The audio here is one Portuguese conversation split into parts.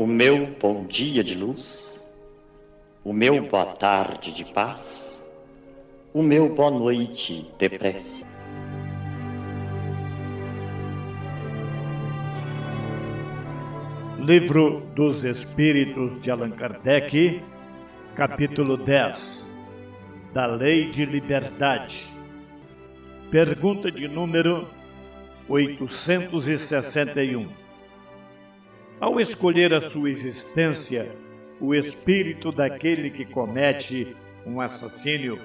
o meu bom dia de luz, o meu boa tarde de paz, o meu boa noite de prece. Livro dos Espíritos de Allan Kardec, capítulo 10, da Lei de Liberdade. Pergunta de número 861. Ao escolher a sua existência, o espírito daquele que comete um assassínio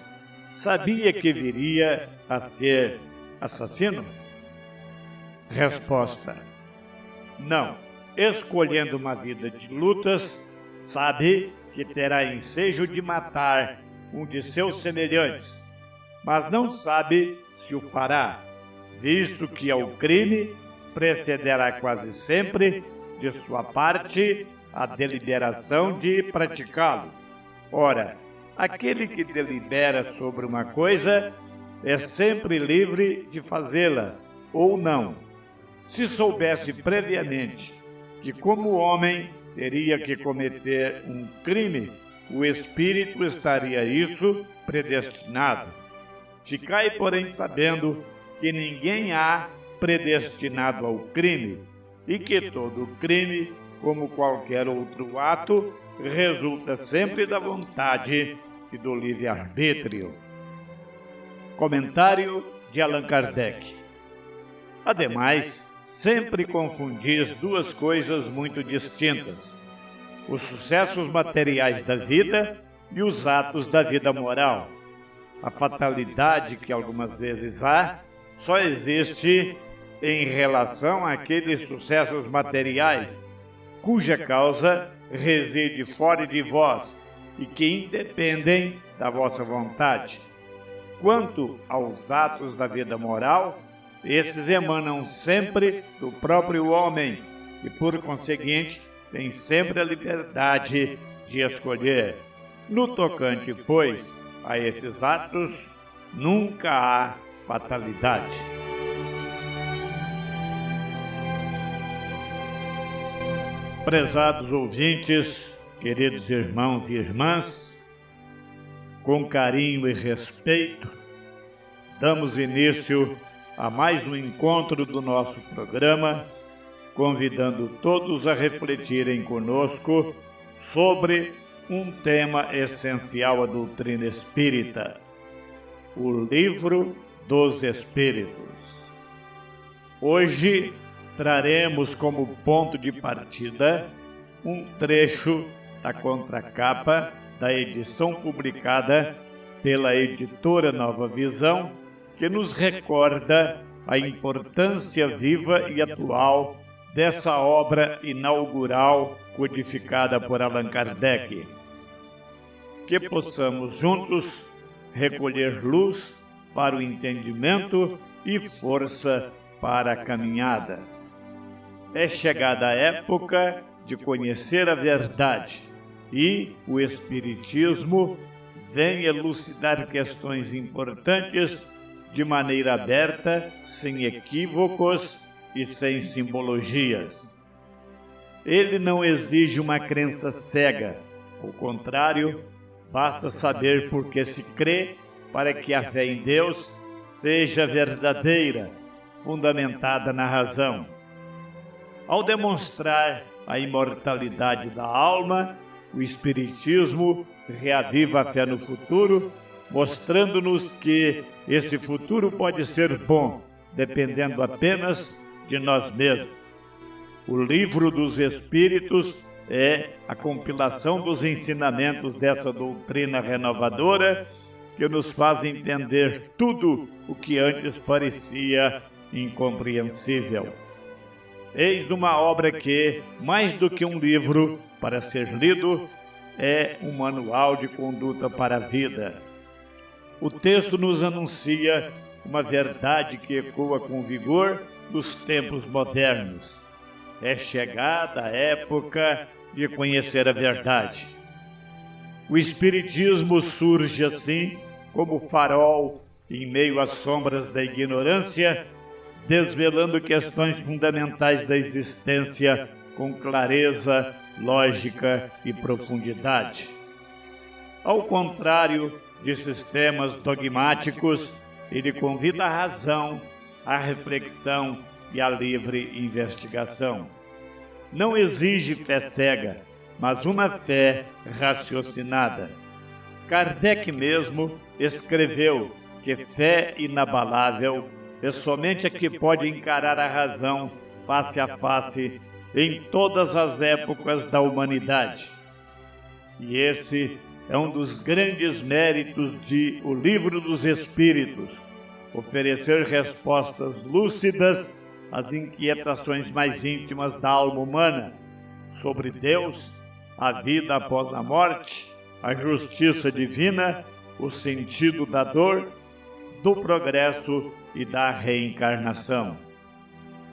sabia que viria a ser assassino? Resposta: não. Escolhendo uma vida de lutas, sabe que terá ensejo de matar um de seus semelhantes, mas não sabe se o fará, visto que ao crime precederá quase sempre, de sua parte, a deliberação de praticá-lo. Ora, aquele que delibera sobre uma coisa é sempre livre de fazê-la, ou não. Se soubesse previamente que como homem teria que cometer um crime, o espírito estaria a isso predestinado. Se cai, porém, sabendo que ninguém há predestinado ao crime, e que todo crime, como qualquer outro ato, resulta sempre da vontade e do livre-arbítrio. Comentário de Allan Kardec. Ademais, sempre confundis duas coisas muito distintas: os sucessos materiais da vida e os atos da vida moral. A fatalidade que algumas vezes há só existe em relação àqueles sucessos materiais, cuja causa reside fora de vós e que independem da vossa vontade. Quanto aos atos da vida moral, esses emanam sempre do próprio homem e, por conseguinte, tem sempre a liberdade de escolher. No tocante, pois, a esses atos, nunca há fatalidade. Prezados ouvintes, queridos irmãos e irmãs, com carinho e respeito, damos início a mais um encontro do nosso programa, convidando todos a refletirem conosco sobre um tema essencial à doutrina espírita: o Livro dos Espíritos. Hoje traremos como ponto de partida um trecho da contracapa da edição publicada pela editora Nova Visão, que nos recorda a importância viva e atual dessa obra inaugural codificada por Allan Kardec. Que possamos juntos recolher luz para o entendimento e força para a caminhada. É chegada a época de conhecer a verdade e o Espiritismo vem elucidar questões importantes de maneira aberta, sem equívocos e sem simbologias. Ele não exige uma crença cega, ao contrário, basta saber por que se crê para que a fé em Deus seja verdadeira, fundamentada na razão. Ao demonstrar a imortalidade da alma, o Espiritismo reaviva a fé no futuro, mostrando-nos que esse futuro pode ser bom, dependendo apenas de nós mesmos. O Livro dos Espíritos é a compilação dos ensinamentos dessa doutrina renovadora que nos faz entender tudo o que antes parecia incompreensível. Eis uma obra que, mais do que um livro para ser lido, é um manual de conduta para a vida. O texto nos anuncia uma verdade que ecoa com vigor nos tempos modernos. É chegada a época de conhecer a verdade. O Espiritismo surge assim como farol em meio às sombras da ignorância, desvelando questões fundamentais da existência com clareza, lógica e profundidade. Ao contrário de sistemas dogmáticos, ele convida a razão, a reflexão e a livre investigação. Não exige fé cega, mas uma fé raciocinada. Kardec mesmo escreveu que fé inabalável é somente a que pode encarar a razão face a face em todas as épocas da humanidade. E esse é um dos grandes méritos de O Livro dos Espíritos, oferecer respostas lúcidas às inquietações mais íntimas da alma humana sobre Deus, a vida após a morte, a justiça divina, o sentido da dor, do progresso e da reencarnação.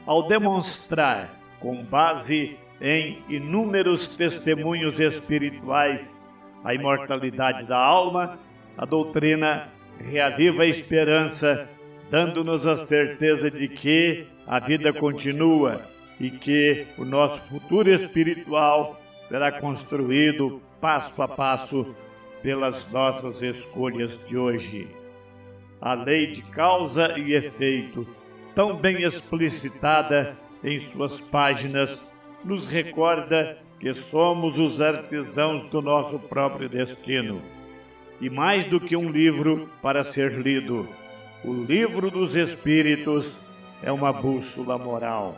Ao demonstrar, com base em inúmeros testemunhos espirituais, a imortalidade da alma, a doutrina reaviva a esperança, dando-nos a certeza de que a vida continua e que o nosso futuro espiritual será construído passo a passo pelas nossas escolhas de hoje. A lei de causa e efeito, tão bem explicitada em suas páginas, nos recorda que somos os artesãos do nosso próprio destino. E mais do que um livro para ser lido, o Livro dos Espíritos é uma bússola moral.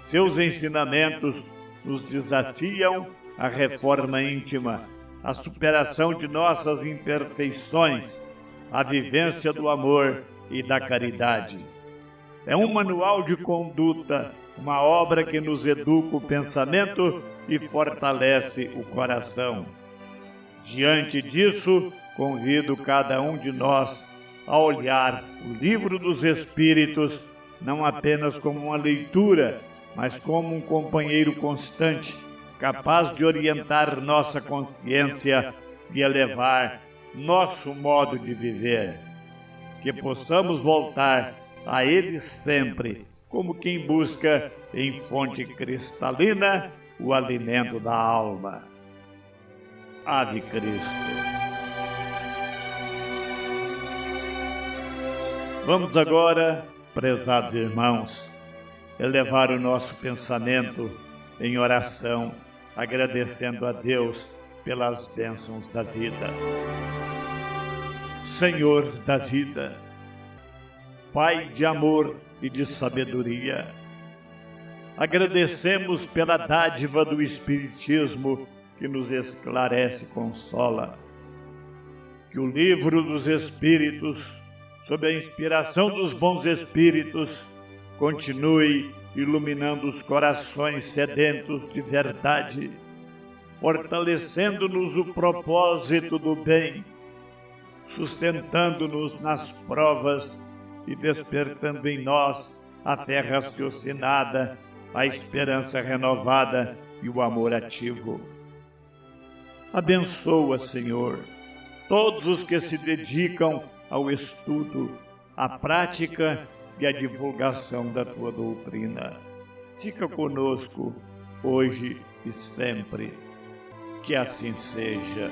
Seus ensinamentos nos desafiam à reforma íntima, à superação de nossas imperfeições, à vivência do amor e da caridade. É um manual de conduta, uma obra que nos educa o pensamento e fortalece o coração. Diante disso, convido cada um de nós a olhar o Livro dos Espíritos não apenas como uma leitura, mas como um companheiro constante, capaz de orientar nossa consciência e elevar nosso modo de viver. Que possamos voltar a ele sempre, como quem busca em fonte cristalina o alimento da alma. Ave Cristo. Vamos agora, prezados irmãos, elevar o nosso pensamento em oração, agradecendo a Deus pelas bênçãos da vida. Senhor da vida, Pai de amor e de sabedoria, agradecemos pela dádiva do Espiritismo que nos esclarece e consola. Que o Livro dos Espíritos, sob a inspiração dos bons Espíritos, continue iluminando os corações sedentos de verdade, fortalecendo-nos o propósito do bem, sustentando-nos nas provas e despertando em nós a fé raciocinada, a esperança renovada e o amor ativo. Abençoa, Senhor, todos os que se dedicam ao estudo, à prática e à divulgação da Tua doutrina. Fica conosco, hoje e sempre. Que assim seja.